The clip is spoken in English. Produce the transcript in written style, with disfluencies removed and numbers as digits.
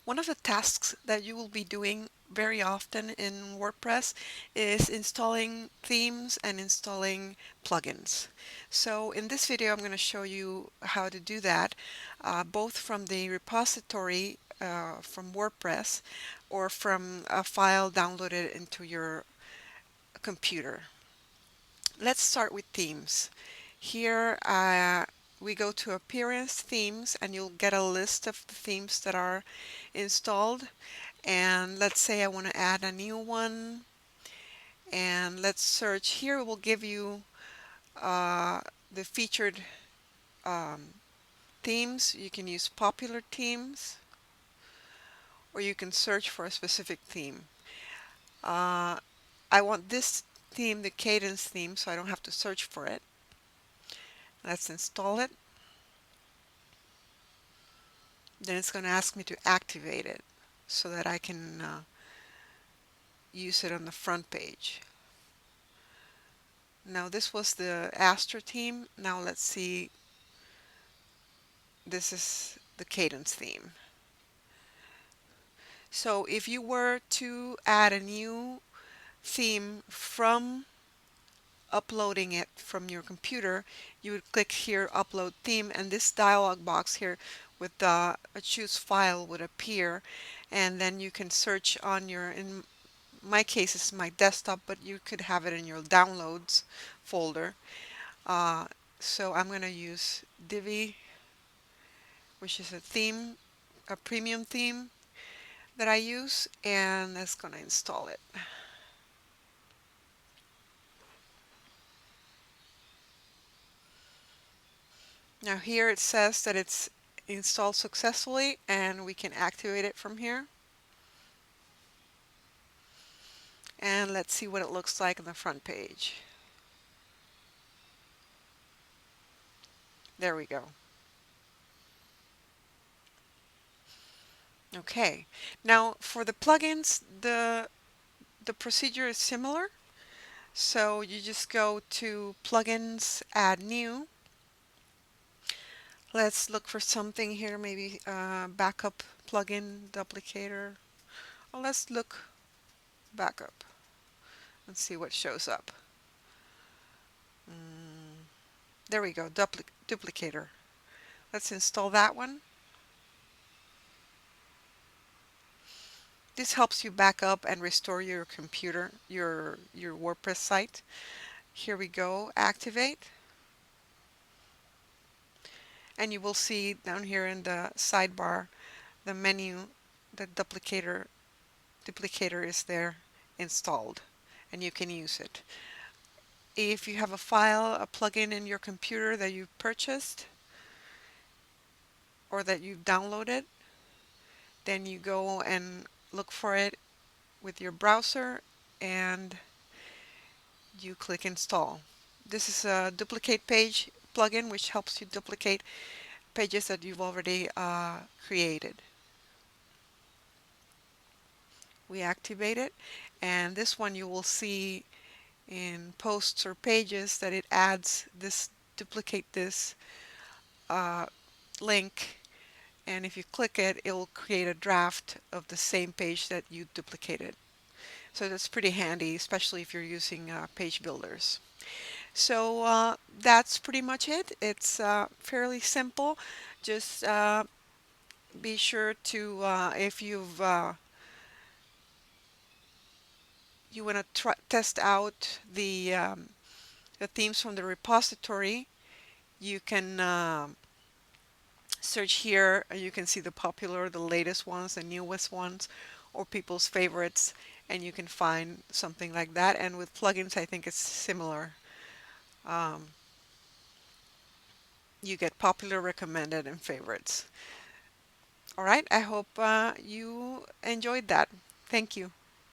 One of the tasks that you will be doing very often in WordPress is installing themes and installing plugins. So in this video, I'm going to show you how to do that, both from the repository from WordPress or from a file downloaded into your computer. Let's start with themes. Here we go to Appearance Themes, and you'll get a list of the themes that are installed. And let's say I want to add a new one, and let's search. Here it will give you the featured um, themes. You can use popular themes, or you can search for a specific theme. Uh, I want this theme, the Cadence theme, so I don't have to search for it. Let's install it. Then it's going to ask me to activate it so that I can use it on the front page. Now this was the Astra theme. Now let's see, this is the Cadence theme. So if you were to add a new theme from uploading it from your computer, you would click here, Upload Theme, and this dialog box here with the Choose File would appear, and then you can search on your, in my case it's my desktop, but you could have it in your Downloads folder. So I'm going to use Divi, which is a theme, a premium theme that I use, and that's going to install it. Now here it says that it's installed successfully, and we can activate it from here. And let's see what it looks like on the front page. There we go. Okay, now for the plugins, the procedure is similar. So you just go to Plugins, Add New. Let's look for something here, maybe backup plugin duplicator. Well, let's look backup and see what shows up. There we go, duplicator. Let's install that one. This helps you back up and restore your computer, your WordPress site. Here we go, activate. And you will see down here in the sidebar, the menu, the duplicator is there installed, and you can use it. If you have a file, a plugin in your computer that you've purchased or that you've downloaded, then you go and look for it with your browser and you click install. This is a duplicate page plugin which helps you duplicate pages that you've already created. We activate it, and this one you will see in posts or pages that it adds this, duplicate this link, and if you click it, it will create a draft of the same page that you duplicated. So that's pretty handy, especially if you're using page builders. So that's pretty much it. It's fairly simple. Just be sure to, if you want to test out the themes from the repository, you can search here. You can see the popular, the latest ones, the newest ones, or people's favorites, and you can find something like that. And with plugins, I think it's similar. Um, you get popular, recommended, and favorites. All right, I hope you enjoyed that. Thank you.